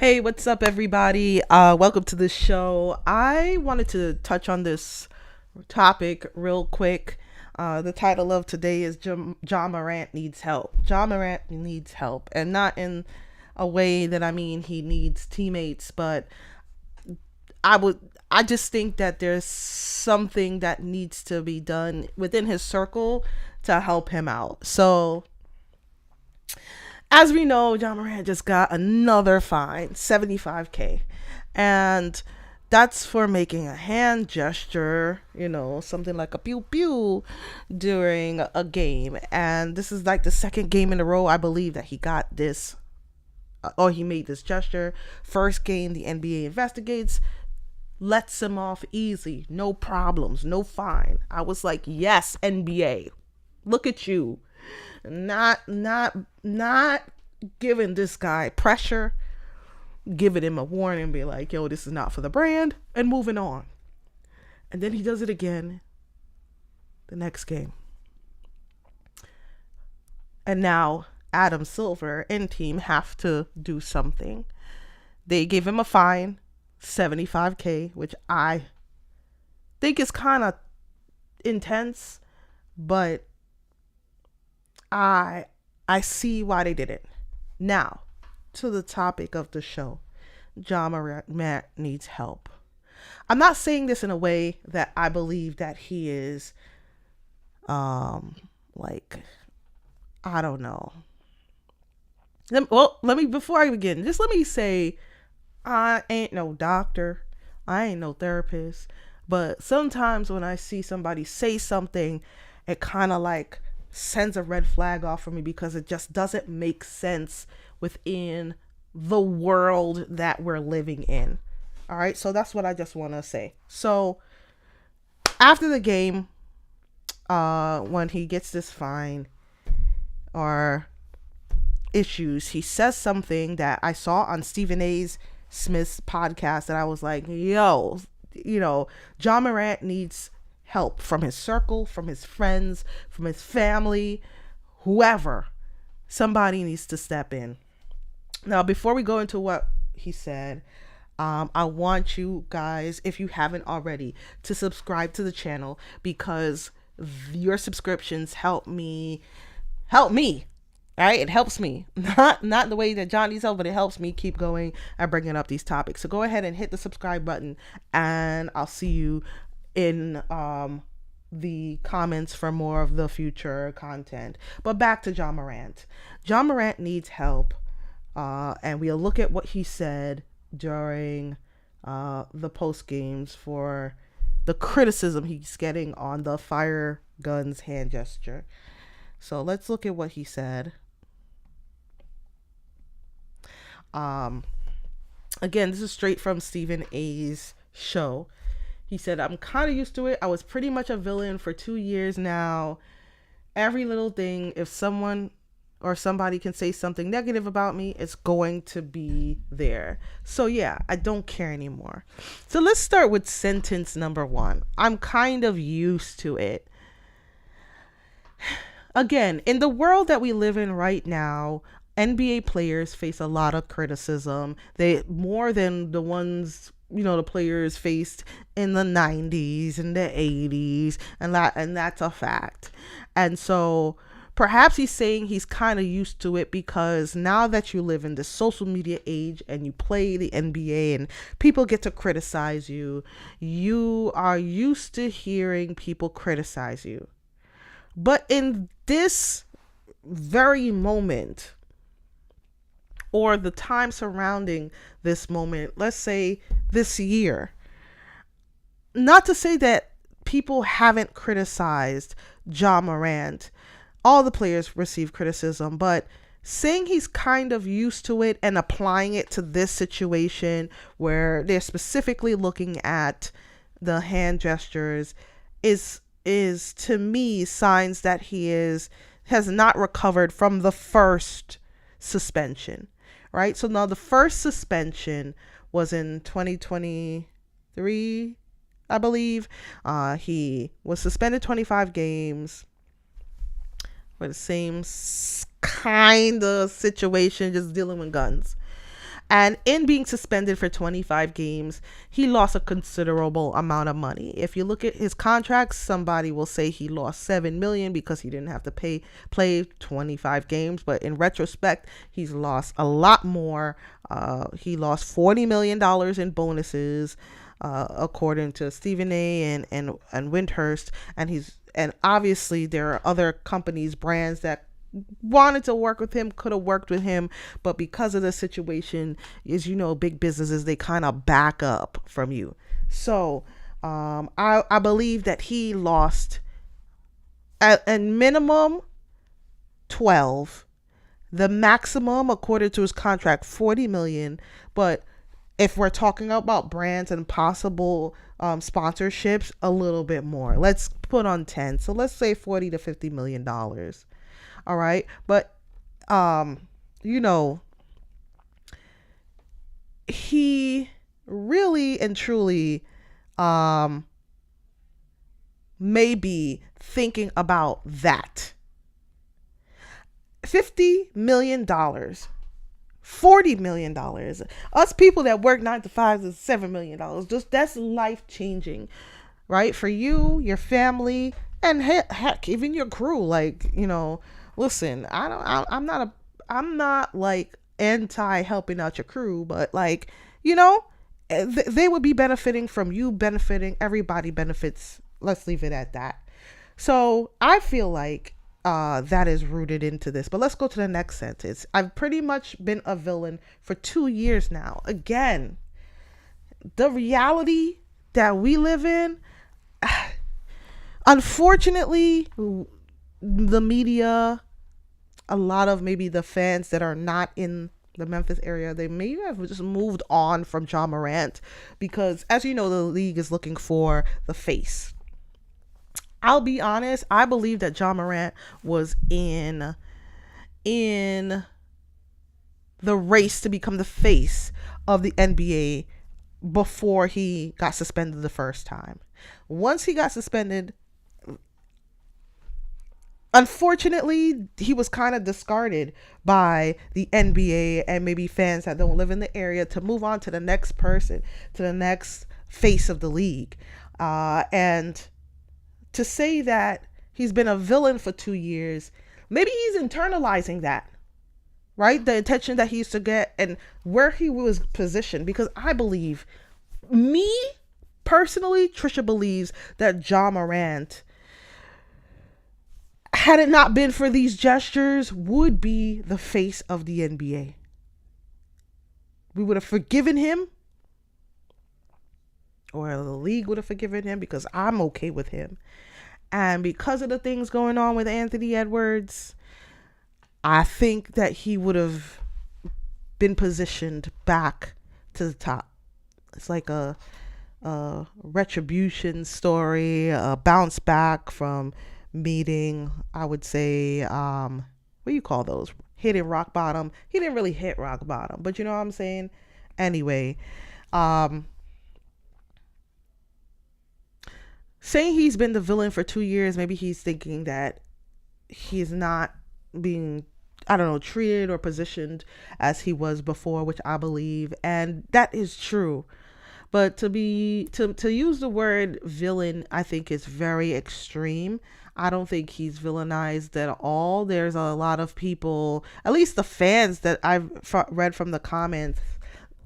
Hey, what's up, everybody? Welcome to the show. I wanted to touch on this topic real quick. The title of today is Ja Morant Needs Help. Ja Morant needs help, and not in a way that I mean he needs teammates, but I would. I just think that there's something that needs to be done within his circle to help him out. So as we know, Ja Morant just got another fine, 75K. And that's for making a hand gesture, something like a pew pew during a game. And this is like the second game in a row, I believe, that he got this, or he made this gesture. First game, the NBA investigates, lets him off easy, no problems, no fine. I was like, yes, NBA, look at you, not giving this guy pressure, giving him a warning, be like, yo, this is not for the brand, and moving on. And then he does it again the next game. And now Adam Silver and team have to do something. They gave him a fine, 75K, which I think is kind of intense, but I see why they did it. Now, to the topic of the show. Ja Morant needs help. I'm not saying this in a way that I believe that he is like, I don't know. Let me, before I begin, just let me say, I ain't no doctor. I ain't no therapist. But sometimes when I see somebody say something, it kind of like sends a red flag off for me because it just doesn't make sense within the world that we're living in. All right, so that's what I just want to say. So after the game, when he gets this fine or issues, he says something that I saw on Stephen A. Smith's podcast, and I was like, yo, Ja Morant needs help from his circle, from his friends, from his family, whoever. Somebody needs to step in. Now, before we go into what he said, I want you guys, if you haven't already, to subscribe to the channel because your subscriptions help me. All right, it helps me. Not the way that John needs help, but it helps me keep going and bringing up these topics. So go ahead and hit the subscribe button, and I'll see you in the comments for more of the future content. But back to Ja Morant. Ja Morant needs help, and we'll look at what he said during the post games for the criticism he's getting on the fire guns hand gesture. So let's look at what he said. Again, this is straight from Stephen A.'s show. He said, I'm kind of used to it. I was pretty much a villain for 2 years now. Every little thing, if someone or somebody can say something negative about me, it's going to be there. So yeah, I don't care anymore. So let's start with sentence number 1. I'm kind of used to it. Again, in the world that we live in right now, NBA players face a lot of criticism. They more than the ones, the players faced in the 90s and the 80s, and that's a fact. And so perhaps he's saying he's kind of used to it because now that you live in the social media age and you play the NBA and people get to criticize you, you are used to hearing people criticize you. But in this very moment, or the time surrounding this moment, let's say this year, not to say that people haven't criticized Ja Morant, all the players receive criticism, but saying he's kind of used to it and applying it to this situation where they're specifically looking at the hand gestures is to me signs that he has not recovered from the first suspension, right? So now the first suspension was in 2023, I believe. He was suspended 25 games for the same kind of situation, just dealing with guns. And in being suspended for 25 games, he lost a considerable amount of money. If you look at his contracts, somebody will say he lost 7 million because he didn't have to play 25 games. But in retrospect, he's lost a lot more. He lost $40 million in bonuses, according to Stephen A. and Windhurst. And obviously there are other companies, brands that wanted to work with him, could have worked with him, but because of the situation, is big businesses, they kind of back up from you. So I believe that he lost at minimum 12, the maximum according to his contract 40 million. But if we're talking about brands and possible sponsorships, a little bit more, let's put on 10, so let's say 40 to 50 million dollars. All right. But, he really and truly, may be thinking about that. $50 million, $40 million. Us people that work 9 to 5 is $7 million. Just that's life changing, right? For you, your family, and heck, even your crew. Like, listen, I'm not like anti helping out your crew, but like, they would be benefiting from you benefiting. Everybody benefits. Let's leave it at that. So I feel like that is rooted into this. But let's go to the next sentence. I've pretty much been a villain for 2 years now. Again, the reality that we live in, unfortunately, the media, a lot of maybe the fans that are not in the Memphis area, they may have just moved on from Ja Morant because, as you know, the league is looking for the face. I'll be honest, I believe that Ja Morant was in the race to become the face of the NBA before he got suspended the first time. Once he got suspended, unfortunately, he was kind of discarded by the NBA and maybe fans that don't live in the area to move on to the next person, to the next face of the league. And to say that he's been a villain for 2 years, maybe he's internalizing that, right? The attention that he used to get and where he was positioned. Because I believe, me personally, Trisha believes that Ja Morant, had it not been for these gestures, would be the face of the NBA. We would have forgiven him, or the league would have forgiven him, because I'm okay with him. And because of the things going on with Anthony Edwards, I think that he would have been positioned back to the top. It's like a retribution story, a bounce back from meeting, I would say, what do you call those? Hitting rock bottom. He didn't really hit rock bottom, but you know what I'm saying? Anyway, saying he's been the villain for 2 years, maybe he's thinking that he's not being, I don't know, treated or positioned as he was before, which I believe, and that is true. But to use the word villain, I think is very extreme. I don't think he's villainized at all. There's a lot of people, at least the fans that I've read from the comments,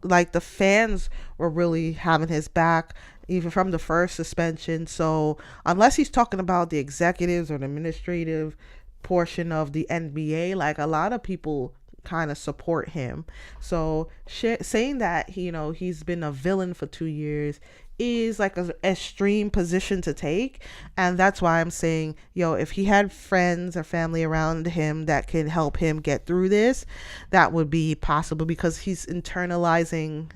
like the fans were really having his back even from the first suspension. So unless he's talking about the executives or the administrative portion of the NBA, like a lot of people kind of support him. So saying that he's been a villain for 2 years is like an extreme position to take. And that's why I'm saying, if he had friends or family around him that could help him get through this, that would be possible, because he's internalizing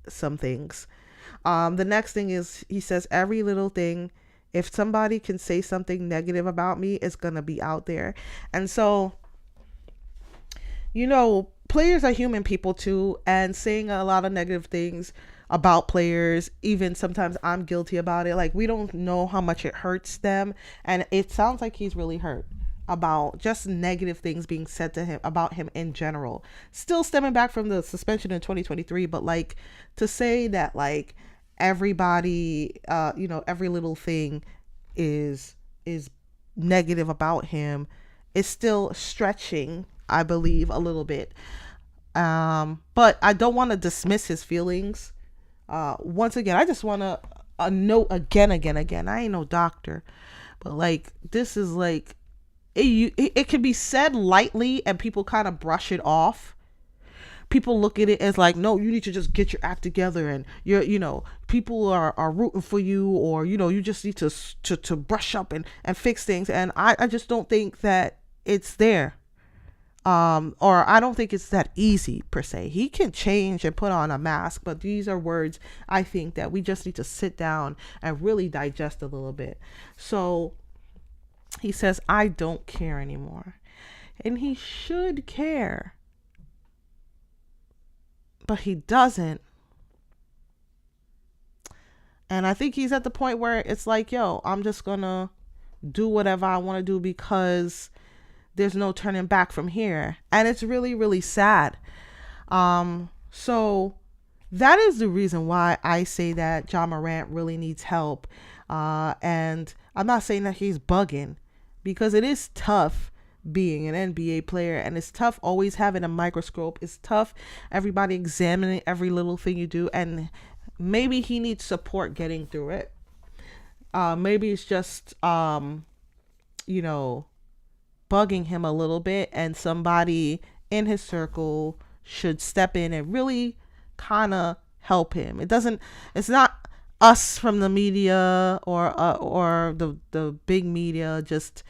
some things. The next thing is, he says, every little thing, if somebody can say something negative about me, it's going to be out there. And so, players are human people too, and saying a lot of negative things about players, even sometimes I'm guilty about it. Like, we don't know how much it hurts them, and it sounds like he's really hurt. about just negative things being said to him about him in general. Still stemming back from the suspension in 2023, but like to say that like everybody, every little thing is negative about him is still stretching, I believe, a little bit. But I don't want to dismiss his feelings. Once again, I just want to note again. I ain't no doctor, but like this is like it can be said lightly and people kind of brush it off. People look at it as like, no, you need to just get your act together, and people are rooting for you, or you just need to brush up and fix things. And I just don't think that it's there. Or I don't think it's that easy per se. He can change and put on a mask, but these are words I think that we just need to sit down and really digest a little bit. So he says, I don't care anymore. And he should care. But he doesn't. And I think he's at the point where it's like, yo, I'm just gonna do whatever I want to do because there's no turning back from here. And it's really, really sad. So that is the reason why I say that Ja Morant really needs help. And I'm not saying that he's bugging, because it is tough being an NBA player, and it's tough always having a microscope. It's tough everybody examining every little thing you do, and maybe he needs support getting through it. Maybe it's just bugging him a little bit, and somebody in his circle should step in and really kind of help him. It's not us from the media or the big media just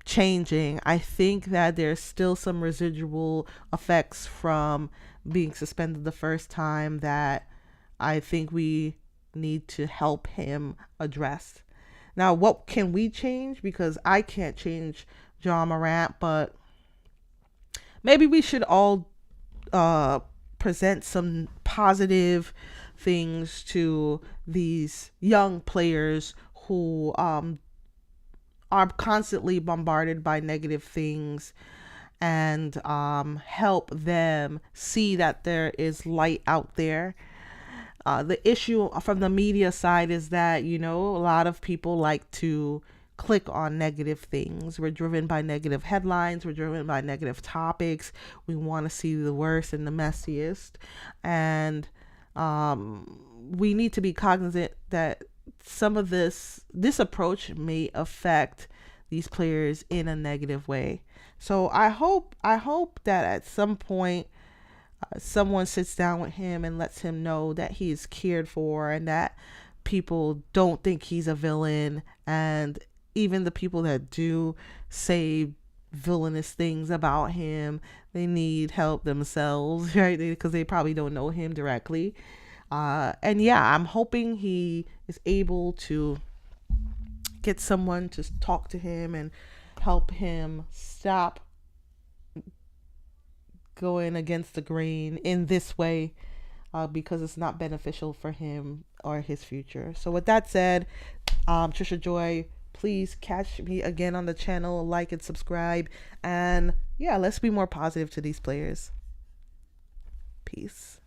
changing. I think that there's still some residual effects from being suspended the first time that I think we need to help him address. Now, what can we change? Because I can't change Ja Morant, but maybe we should all present some positive things to these young players who are constantly bombarded by negative things, and help them see that there is light out there. The issue from the media side is that, a lot of people like to click on negative things. We're driven by negative headlines. We're driven by negative topics. We want to see the worst and the messiest. And we need to be cognizant that some of this approach may affect these players in a negative way. So I hope that at some point someone sits down with him and lets him know that he is cared for, and that people don't think he's a villain, and even the people that do say villainous things about him, they need help themselves, right? Because they probably don't know him directly. And yeah, I'm hoping he is able to get someone to talk to him and help him stop going against the grain in this way, because it's not beneficial for him or his future. So with that said, Trisha Joy, please catch me again on the channel, like and subscribe, and yeah, let's be more positive to these players. Peace.